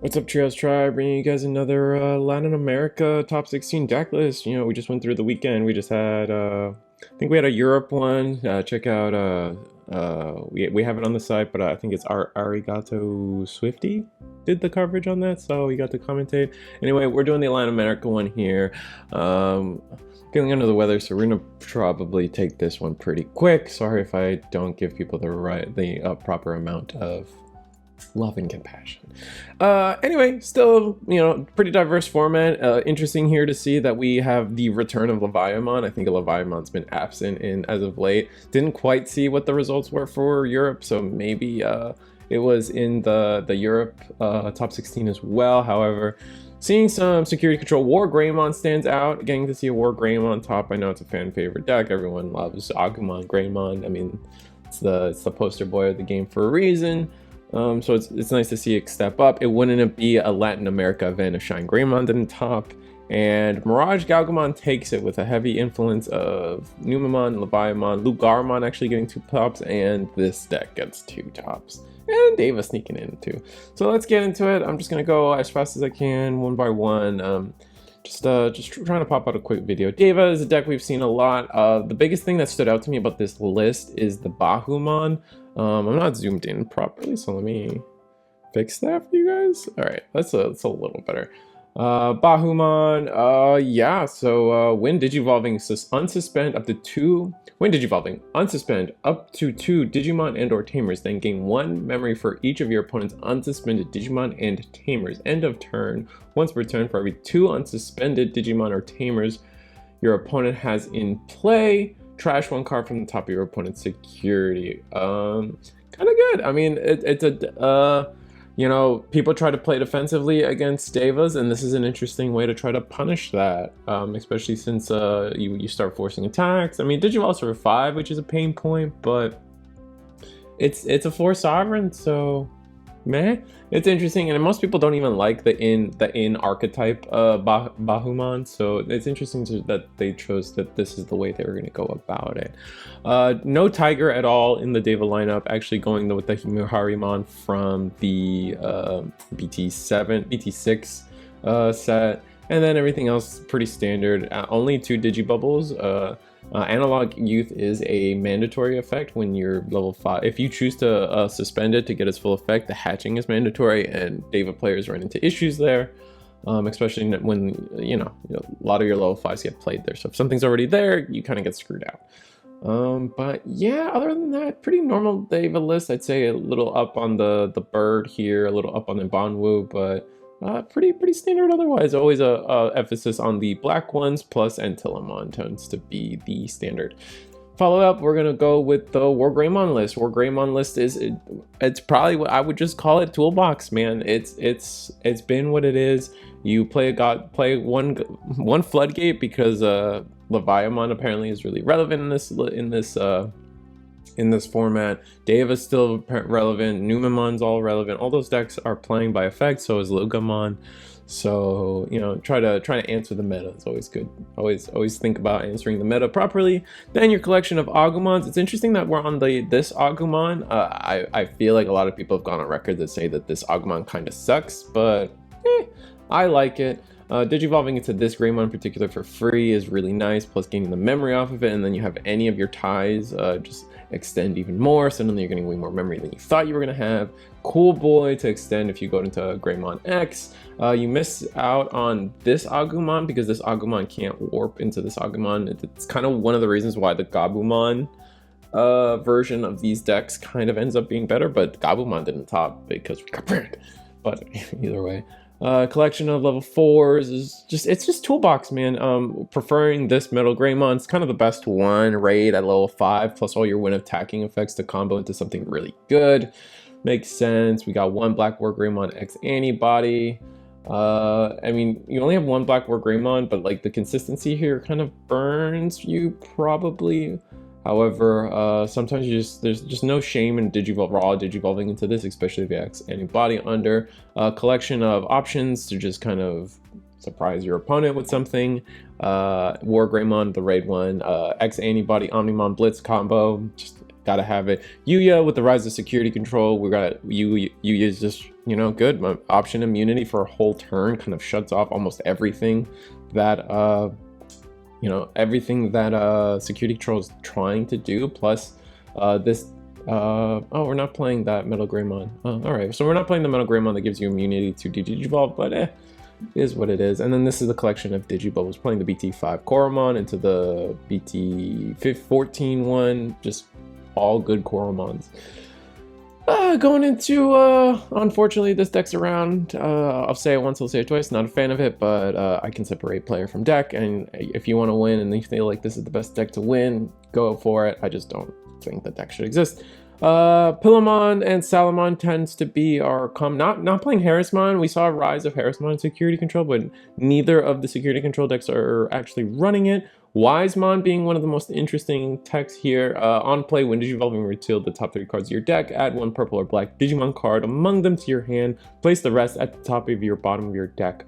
What's up, Trios Tribe? Bringing you guys another Latin America top 16 deck list. You know, we just went through the weekend. We just had, I think we had a Europe one. Check out, we have it on the site, but I think it's Arigato Swifty did the coverage on that, so you got to commentate. Anyway, we're doing the Latin America one here. Feeling under the weather, so we're gonna probably take this one pretty quick. Sorry if I don't give people the proper amount of love and compassion. Anyway, still, you know, pretty diverse format. Interesting here to see that we have the return of Leviamon. I think Leviamon's been absent as of late. Didn't quite see what the results were for Europe, so maybe it was in the Europe top 16 as well. However, seeing some security control, WarGreymon stands out. Getting to see a WarGreymon top. I know it's a fan favorite deck. Everyone loves Agumon, Greymon. I mean, it's the poster boy of the game for a reason. So it's nice to see it step up. It wouldn't be a Latin America event if ShineGreymon didn't top. And MirageGaogamon takes it with a heavy influence of Numemon, Leviamon, Loogamon actually getting 2 tops, and this deck gets 2 tops. And Deva sneaking in too. So let's get into it. I'm just gonna go as fast as I can, one by one. Just trying to pop out a quick video. Deva is a deck we've seen a lot. The biggest thing that stood out to me about this list is the Bahumon. I'm not zoomed in properly, so let me fix that for you guys. All right, that's a little better. Bahumon, yeah, so when digivolving, unsuspend up to 2. When digivolving, unsuspend up to 2 Digimon and or Tamers, then gain 1 memory for each of your opponent's unsuspended Digimon and Tamers. End of turn. Once per turn, for every 2 unsuspended Digimon or Tamers your opponent has in play, trash 1 card from the top of your opponent's security. Kind of good. I mean, it's a you know, people try to play defensively against Devas, and this is an interesting way to try to punish that, especially since you start forcing attacks. I mean, Digivolves for 5, which is a pain point, but it's a 4 sovereign, so meh. It's interesting, and most people don't even like the in archetype Bahumon, so it's interesting that they chose that this is the way they were going to go about it. No Tiger at all in the Deva lineup, actually going with the Himurarimon from the BT6 set, and then everything else pretty standard. Only 2 Digibubbles. Analog Youth is a mandatory effect when you're level 5. If you choose to suspend it to get its full effect, the hatching is mandatory, and Deva players run into issues there, especially when you know a lot of your level 5s get played there. So if something's already there, you kind of get screwed out. But yeah, other than that, pretty normal Deva list. I'd say a little up on the bird here, a little up on the Banwu, but pretty standard otherwise. Always a emphasis on the black ones, plus Antilamon tends to be the standard. Follow up, we're gonna go with the WarGreymon list. WarGreymon list it's probably what I would just call it toolbox, man. It's been what it is. You play one floodgate because Leviamon apparently is really relevant in this format. Deva's still relevant. Numemon's all relevant. All those decks are playing by effect. So is Loogamon. So you know, try to answer the meta. It's always good. Always think about answering the meta properly. Then your collection of Agumons. It's interesting that we're on this Agumon. I feel like a lot of people have gone on record that say that this Agumon kind of sucks, but I like it. Digivolving into this Greymon in particular for free is really nice, plus gaining the memory off of it, and then you have any of your ties just extend even more. Suddenly you're getting way more memory than you thought you were going to have. Cool boy to extend if you go into Greymon X. You miss out on this Agumon because this Agumon can't warp into this Agumon. It's kind of one of the reasons why the Gabumon version of these decks kind of ends up being better, but Gabumon didn't top because we got burned. But either way. Collection of level 4s is just toolbox, man. Preferring this metal Greymon. It's kind of the best one raid at level 5, plus all your win attacking effects to combo into something really good. Makes sense. We got 1 black WarGreymon X antibody. I mean, you only have 1 black WarGreymon, but like the consistency here kind of burns you probably. However, sometimes there's just no shame in raw digivolving into this, especially if you have antibody under. A collection of options to just kind of surprise your opponent with something. WarGreymon, the raid one, X antibody Omnimon Blitz combo, just gotta have it. Yuya with the rise of security control. We got Yuya's just you know, good. Option immunity for a whole turn kind of shuts off almost everything that you know, everything that security control is trying to do. Plus this oh, we're not playing that MirageGaogamon. All right, so we're not playing the MirageGaogamon that gives you immunity to Digivolve, but it is what it is. And then this is the collection of Digibubbles, playing the BT5 Koromon into the BT14 one, just all good Koromons. Going into, unfortunately, this deck's around. I'll say it once, I'll say it twice. Not a fan of it, but I can separate player from deck. And if you want to win and you feel like this is the best deck to win, go for it. I just don't think the deck should exist. Pillamon and Salamon tends to be our not playing Harrismon. We saw a rise of Harrismon security control, but neither of the security control decks are actually running it. Wisemon being one of the most interesting techs here. On play, when Digivolving, reveal the top 3 cards of your deck. Add 1 purple or black Digimon card among them to your hand. Place the rest at the top of your bottom of your deck.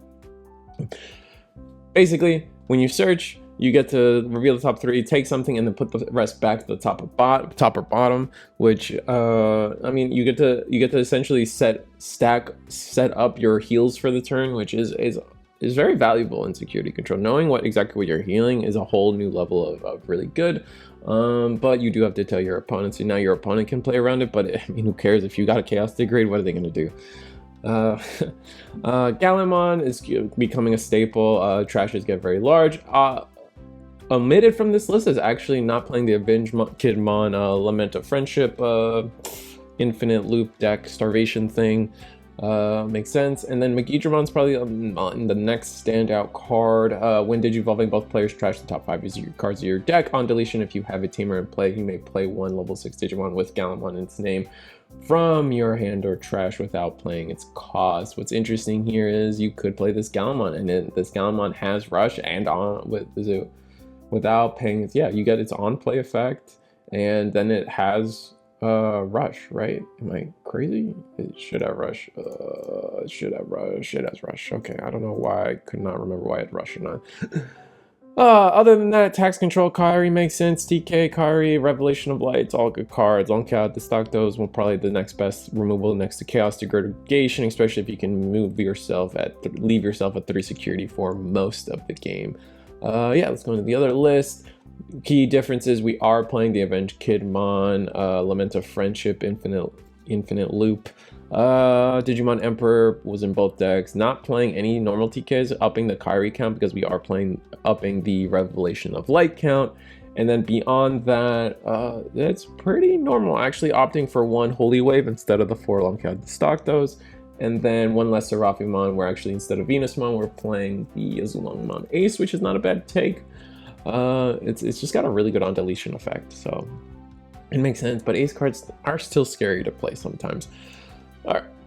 Basically, when you search, you get to reveal the top 3, take something, and then put the rest back to the top or bottom. Which I mean, you get to essentially set up your heals for the turn, which is very valuable in security control. Knowing exactly what you're healing is a whole new level of really good. But you do have to tell your opponents, and now your opponent can play around it. But I mean, who cares? If you got a Chaos Degrade, what are they going to do? Galamon is becoming a staple. Trashes get very large. Omitted from this list is actually not playing the Avenge Kidmon Lament of Friendship Infinite Loop deck Starvation thing. Makes sense. And then McGeedramon's probably in the next standout card. When Digivolving, both players trash the top 5 cards of your deck. On deletion, if you have a teamer in play, you may play 1 level 6 Digimon with Galamon in its name from your hand or trash without playing its cost. What's interesting here is you could play this Galamon, and this Galamon has Rush and without paying. Yeah, you get its on play effect, and then it has Rush, right? Am I crazy? It should have Rush. It should have Rush. It has Rush. Okay, I don't know why I could not remember why it had Rush or not. Other than that, Tax Control Kairi makes sense. TK Kairi, Revelation of Light, all good cards. Long Cat, the stock those will probably the next best removal next to Chaos Degradation, especially if you can leave yourself at 3 security for most of the game. Yeah, let's go into the other list. Key differences: we are playing the Avenged Kidmon, Lament of Friendship, Infinite Loop. Digimon Emperor was in both decks. Not playing any normal TKs, upping the Kairi count because we are upping the Revelation of Light count. And then beyond that, that's pretty normal. Actually opting for 1 Holy Wave instead of the 4 long count to stock those. And then 1 less Seraphimon, where actually instead of Venusmon, we're playing the Azulongmon Ace, which is not a bad take. It's just got a really good on deletion effect, so it makes sense. But Ace cards are still scary to play sometimes.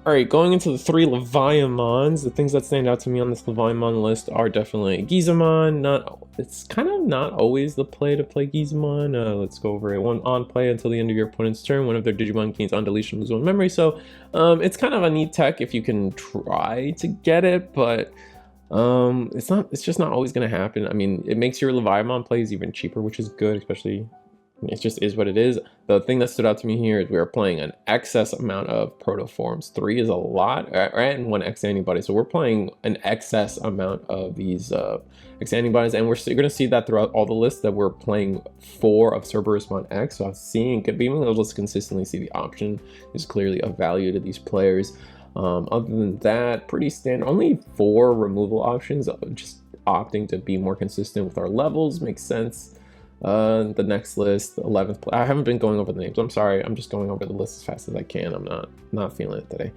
Alright, going into the 3 Leviamons, the things that stand out to me on this Leviamon list are definitely Gizamon. It's kind of not always the play to play Gizamon. Let's go over it. 1 on play until the end of your opponent's turn. One of their Digimon gains on deletion, lose 1 memory. So it's kind of a neat tech if you can try to get it, but it's just not always going to happen. I mean, it makes your Leviamon plays even cheaper, which is good, especially it just is what it is. The thing that stood out to me here is we are playing an excess amount of protoforms. 3 is a lot, right? And 1 X antibody. So we're playing an excess amount of these X antibodies, and we're going to see that throughout all the lists that we're playing 4 of Cerberusmon X. So being able to consistently see the option is clearly of value to these players. Other than that, pretty standard. Only 4 removal options. Just opting to be more consistent with our levels makes sense. The next list, the 11th. I haven't been going over the names. I'm sorry. I'm just going over the list as fast as I can. I'm not feeling it today.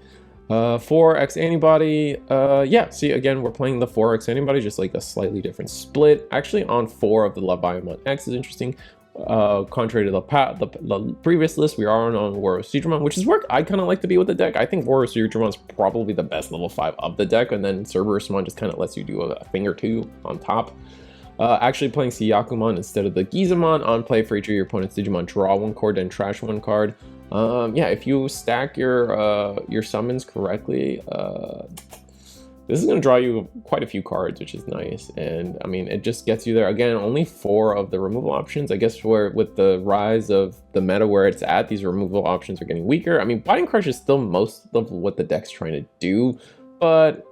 4X antibody. Yeah. See, again, we're playing the 4X antibody, just like a slightly different split. Actually, on 4 of the Leviamon X is interesting. Contrary to the previous list, we are on WarGreymon, which is where I kind of like to be with the deck. I think WarGreymon is probably the best level 5 of the deck, and then Cerberusmon just kind of lets you do a thing or two on top. Actually playing Siyakumon instead of the Gizamon. On play, for each of your opponent's Digimon, draw 1 card, then trash 1 card. Yeah, if you stack your summons correctly, this is going to draw you quite a few cards, which is nice. And I mean, it just gets you there. Again, only 4 of the removal options. I guess with the rise of the meta where it's at, these removal options are getting weaker. I mean, Biting Crush is still most of what the deck's trying to do, but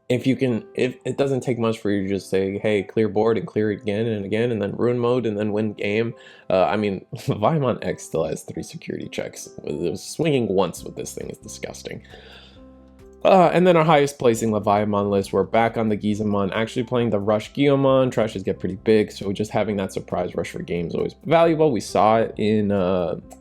if it doesn't take much for you to just say, hey, clear board and clear it again and again, and then ruin mode and then win game. I mean, Leviamon X still has 3 security checks. Swinging once with this thing is disgusting. And then our highest placing Leviamon list, we're back on the Gizamon, actually playing the Rush Geomon. Trashes get pretty big, so just having that surprise rush for game is always valuable. We saw it in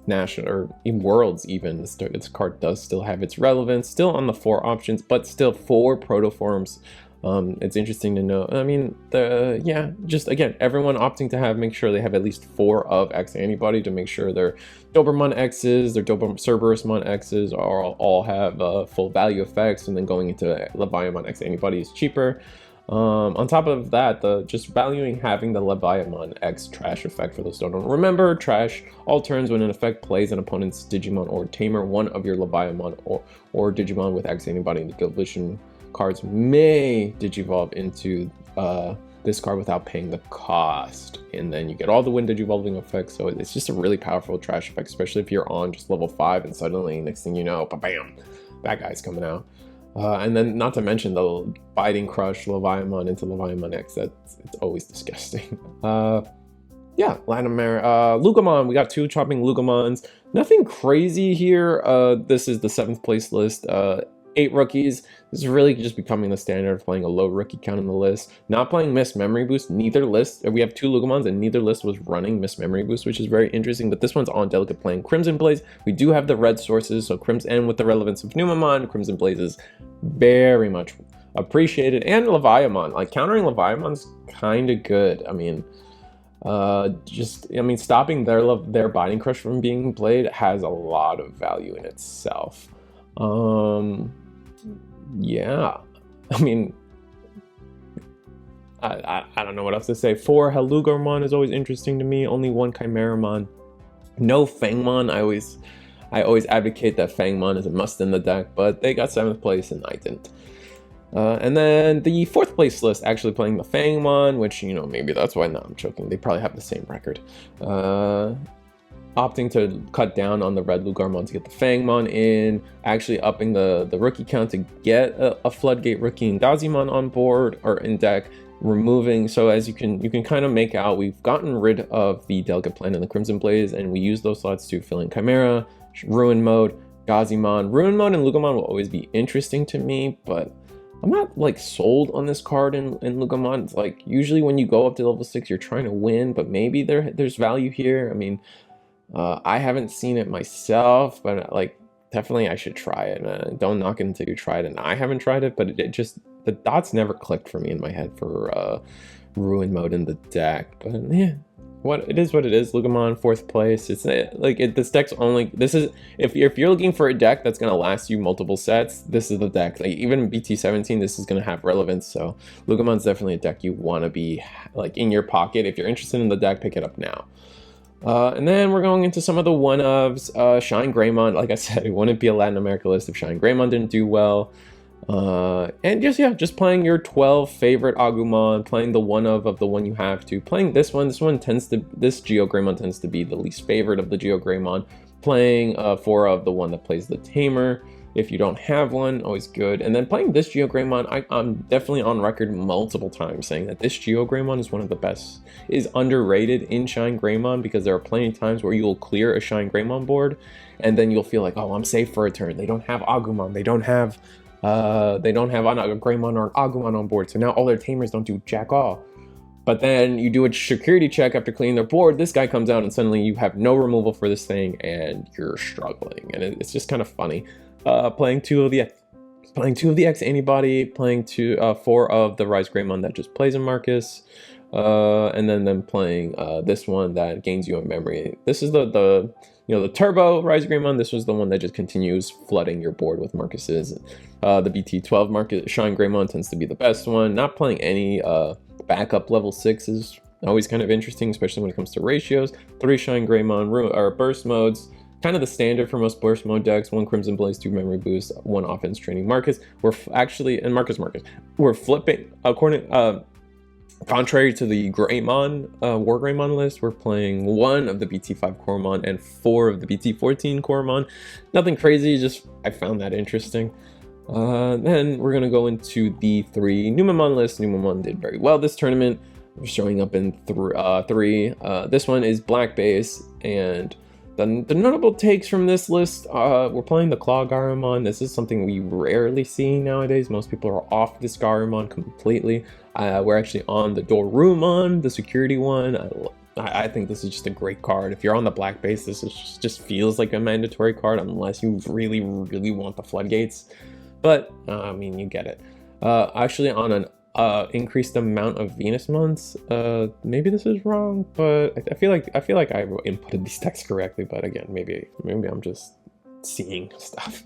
National, or in Worlds even. This card does still have its relevance, still on the 4 options, but still 4 protoforms. It's interesting to know. I mean, just again, everyone opting to make sure they have at least 4 of X antibody to make sure their Dobermon X's, their Cerberusmon X's all have full value effects, and then going into Leviamon X antibody is cheaper. On top of that, just valuing having the Leviamon X trash effect. For those who don't remember, trash all turns when an effect plays an opponent's Digimon or Tamer, one of your Leviamon or Digimon with X antibody in the Guild Vision cards may digivolve into this card without paying the cost, and then you get all the Wind Digivolving effects. So it's just a really powerful trash effect, especially if you're on just level 5 and suddenly next thing you know, bam, that guy's coming out. And then not to mention the Biting Crush Leviamon into Leviamon X. It's always disgusting. Yeah, Loogamon, we got 2 chopping Loogamons. Nothing crazy here. This is the 7th place list. 8 rookies. This is really just becoming the standard of playing a low rookie count in the list. Not playing Miss Memory Boost. Neither list, we have 2 Loogamons and neither list was running Miss Memory Boost, which is very interesting, but this one's on Delicate playing Crimson Blaze. We do have the red sources, so Crimson, and with the relevance of Numemon, Crimson Blaze is very much appreciated. And Leviamon, like countering Leviamon's kind of good. I mean, stopping their Biting Crush from being played has a lot of value in itself. Yeah, I mean, I don't know what else to say. 4 Loogamon is always interesting to me. Only 1 Chimeramon, no Fangmon. I always advocate that Fangmon is a must in the deck, but they got 7th place and I didn't. And then the 4th place list actually playing the Fangmon, which, you know, maybe that's why. No, I'm joking. They probably have the same record. Opting to cut down on the red Loogamon to get the Fangmon in, actually upping the rookie count to get a Floodgate rookie and Dazimon on board or in deck, removing. So as you can kind of make out, we've gotten rid of the Delicate Plan and the Crimson Blaze, and we use those slots to fill in Chimera, Ruin Mode, Gazimon. Ruin Mode and Loogamon will always be interesting to me, but I'm not like sold on this card in Loogamon. It's like usually when you go up to level 6, you're trying to win, but maybe there's value here. I mean, I haven't seen it myself, but like definitely I should try it. Don't knock it until you try it, and I haven't tried it, but it just, the dots never clicked for me in my head for Ruin Mode in the deck. But yeah, it is what it is. Loogamon 4th place. It's this deck's only, this is, if you're looking for a deck that's gonna last you multiple sets, this is the deck. Like even BT17, this is gonna have relevance. So Loogamon's definitely a deck you want to be like in your pocket. If you're interested in the deck, pick it up now. And then we're going into some of the one-ofs. ShineGreymon, like I said, it wouldn't be a Latin America list if ShineGreymon didn't do well. And just playing your 12 favorite Agumon, playing the one-of the one you have to. Playing this one tends to, this GeoGreymon tends to be the least favorite of the GeoGreymon. Playing 4 of the one that plays the Tamer. If you don't have one, always good. And then playing this GeoGreymon, I'm definitely on record multiple times saying that this GeoGreymon is one of the best, is underrated in ShineGreymon, because there are plenty of times where you'll clear a ShineGreymon board and then you'll feel like, oh, I'm safe for a turn. They don't have Agumon, they don't have an Greymon or Agumon on board, so now all their Tamers don't do jack all. But then you do a security check after cleaning their board, this guy comes out and suddenly you have no removal for this thing and you're struggling, and it's just kind of funny. Playing 2 of the X antibody, playing 4 of the WarGreymon that just plays a Marcus, and then playing this one that gains you a memory. This is the turbo WarGreymon. This was the one that just continues flooding your board with Marcuses. The BT12 Marcus ShineGreymon tends to be the best one. Not playing any backup level 6 is always kind of interesting, especially when it comes to ratios. 3 ShineGreymon or burst modes. kind of the standard for most burst mode decks: 1 Crimson Blaze, 2 Memory Boost, 1 Offense Training Marcus. We're we're flipping according contrary to the Greymon, WarGreymon list. We're playing 1 of the BT5 Coromon and 4 of the BT14 Coromon. Nothing crazy, just I found that interesting. Then we're gonna go into the 3 Numemon list. Numemon did very well this tournament, showing up in 3. This one is black base, and the notable takes from this list, we're playing the Claw Garurumon. This is something we rarely see nowadays. Most people are off this Garurumon completely. We're actually on the Dorumon, the security one. I think this is just a great card. If you're on the black base, this is just feels like a mandatory card unless you really want the floodgates. But I mean, you get it. Actually, on an increased amount of Venusmons. Maybe this is wrong, but I feel like I inputted these decks correctly. But again, maybe I'm just seeing stuff.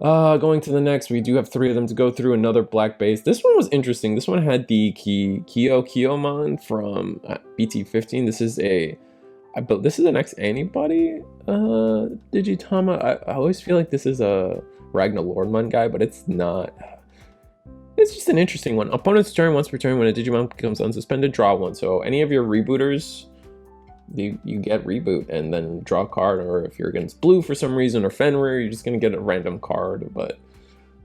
Going to the next, we do have 3 of them to go through. Another black base. This one was interesting. This one had the Kyomon from BT15. This is an ex-Antibody Digitama. I always feel like this is a Ragnar Lordmon guy, but it's not. It's just an interesting one. Opponent's turn, once per turn, when a Digimon becomes unsuspended, draw 1. So any of your rebooters, you get reboot and then draw a card, or if you're against blue for some reason, or Fenrir, you're just gonna get a random card. But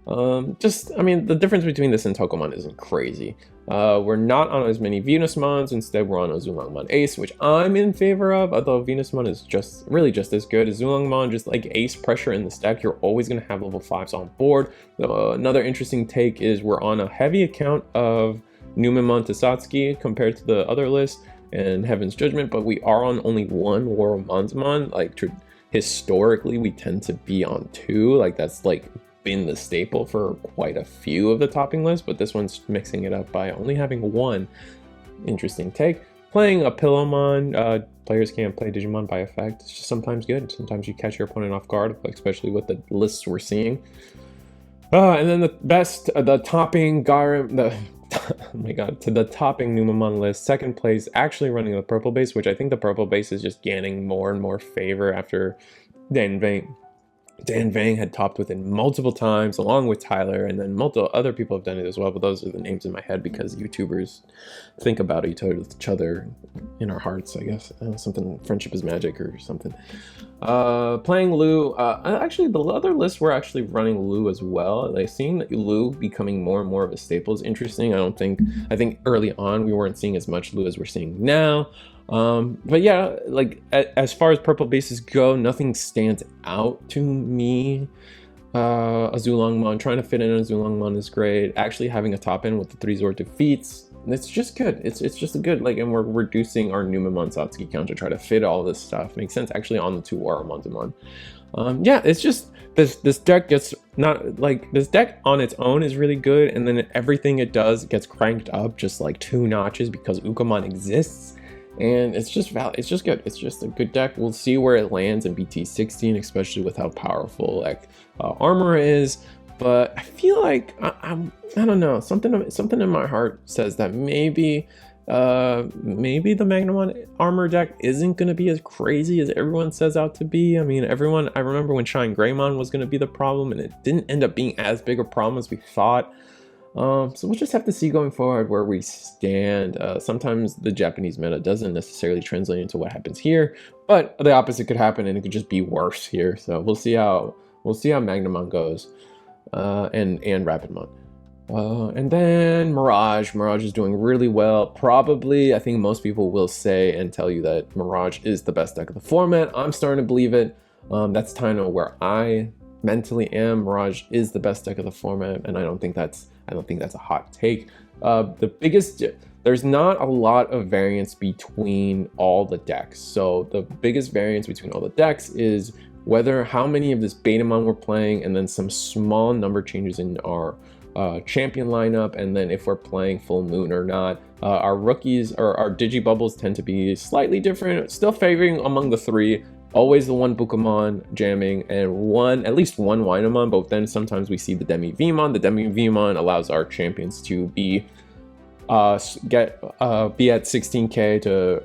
I mean, the difference between this and Tokomon isn't crazy. We're not on as many Venusmons. Instead, we're on a Zulangmon Ace, which I'm in favor of, although Venusmon is really just as good as Zulangmon. Just like Ace pressure in this deck, you're always going to have level 5s on board. Another interesting take is we're on a heavy account of Numemon to Satsuki compared to the other list and Heaven's Judgment, but we are on only 1 WarGreymon. Like, historically, we tend to be on 2. Like, that's like been the staple for quite a few of the topping lists, but this one's mixing it up by only having 1. Interesting take. Playing a Pillowmon, players can't play Digimon by effect. It's just sometimes good. Sometimes you catch your opponent off guard, especially with the lists we're seeing. And then the topping oh my god, to the topping Numemon list, 2nd place, actually running the purple base, which I think the purple base is just gaining more and more favor after Dan Vang had topped with it multiple times, along with Tyler, and then multiple other people have done it as well, but those are the names in my head because YouTubers think about each other in our hearts, I guess. Something, friendship is magic or something. Playing Lu, actually the other lists were actually running Lu as well. Like, seeing Lu becoming more and more of a staple is interesting. I think early on we weren't seeing as much Lu as we're seeing now. But yeah, like as far as purple bases go, nothing stands out to me. A Zulangmon, trying to fit in a Zulangmon is great. Actually having a top end with the 3 Zord defeats, it's just good. It's just a good, like, and we're reducing our Numemon Satsuki count to try to fit all this stuff. Makes sense actually on the 2 Warumon. Yeah, it's just this deck gets this deck on its own is really good, and then everything it does gets cranked up just like 2 notches because Ukamon exists. And it's just good. It's just a good deck. We'll see where it lands in BT16, especially with how powerful like armor is. But I feel like I don't know, something in my heart says that maybe the Magnamon armor deck isn't going to be as crazy as everyone says out to be. I mean, I remember when ShineGreymon was going to be the problem, and it didn't end up being as big a problem as we thought. So we'll just have to see going forward where we stand. Sometimes the Japanese meta doesn't necessarily translate into what happens here, but the opposite could happen and it could just be worse here. So we'll see how Magnamon goes, and Rapidmon. And then Mirage is doing really well. Probably, I think most people will say and tell you that Mirage is the best deck of the format. I'm starting to believe it. That's kind of where I mentally am. Mirage is the best deck of the format, and I don't think that's a hot take. There's not a lot of variance between all the decks. So the biggest variance between all the decks is how many of this Betamon we're playing, and then some small number changes in our champion lineup, and then if we're playing Full Moon or not. Our rookies or our Digibubbles tend to be slightly different, still favoring among the 3. Always the 1 Bukamon jamming and at least one Winamon, but then sometimes we see the Demi-Vmon. The Demi-Vmon allows our champions to be at 16k to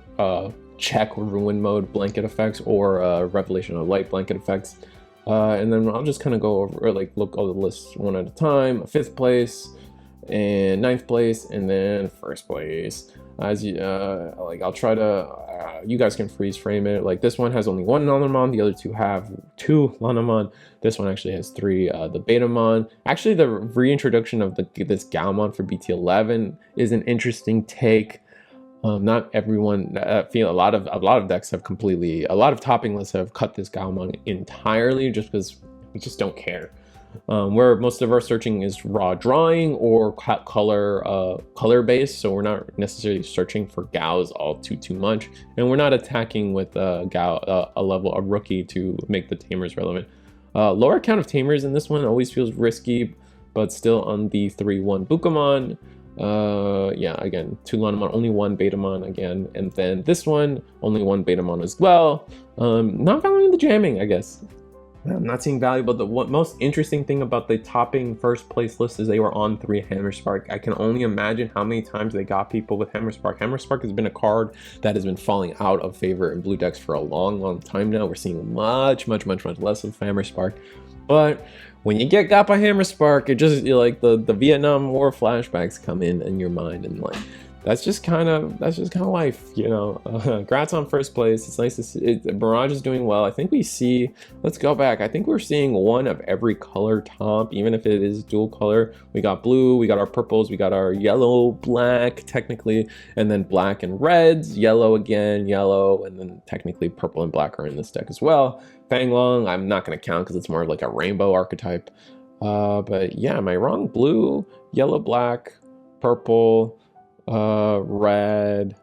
check Ruin Mode blanket effects or Revelation of Light blanket effects. And then I'll just kind of go over, or like look all the lists one at a time. 5th place and 9th place, and then 1st place. As you like, I'll try to you guys can freeze frame it. Like this one has only 1 Numemon, the other 2 have 2 Leviamon. This one actually has 3. The Betamon, actually the reintroduction of this Gaomon for BT11 is an interesting take. Not everyone, feel a lot of decks have completely, a lot of topping lists have cut this Gaomon entirely just because we just don't care. Where most of our searching is raw drawing or color based, so we're not necessarily searching for Gaos all too much, and we're not attacking with a rookie to make the tamers relevant. Lower count of tamers in this one always feels risky, but still on the 3/1 Loogamon. Yeah, again, 2 Leviamon, only 1 Betamon again, and then this one, only 1 Betamon as well. Not valuing the jamming, I guess. I'm not seeing value, but the most interesting thing about the topping 1st place list is they were on 3 Hammerspark. I can only imagine how many times they got people with Hammerspark. Hammerspark has been a card that has been falling out of favor in blue decks for a long time now. We're seeing much less of Hammerspark. But when you get got by Hammerspark, it just like the Vietnam War flashbacks come in your mind, and like that's just kind of life, you know. Congrats on 1st place. It's nice to see it. Mirage is doing well. I think we see, let's go back, I think we're seeing 1 of every color top, even if it is dual color. We got blue, we got our purples, we got our yellow, black technically, and then black and reds, yellow again, yellow, and then technically purple and black are in this deck as well. Fanglong, I'm not going to count because it's more of like a rainbow archetype. But yeah, am I wrong? Blue, yellow, black, purple, red.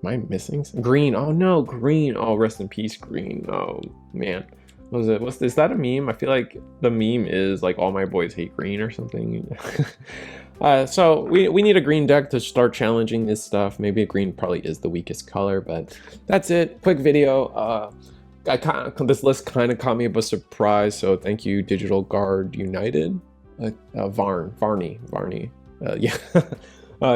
Am I missing some? Green? Oh no, green. Oh, rest in peace, green. Oh man, what was it? Is that a meme? I feel like the meme is like all my boys hate green or something. So we need a green deck to start challenging this stuff. Maybe a green probably is the weakest color, but that's it. Quick video. This list kind of caught me by surprise, so thank you, Digital Guard United. Varney. Yeah.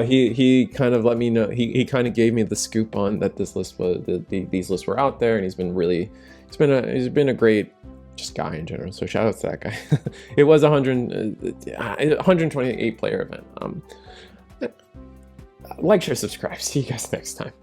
He kind of let me know, he kind of gave me the scoop on that this list was, these lists were out there, and he's been a great just guy in general, so shout out to that guy. It was 128 player event. Like, share, subscribe. See you guys next time.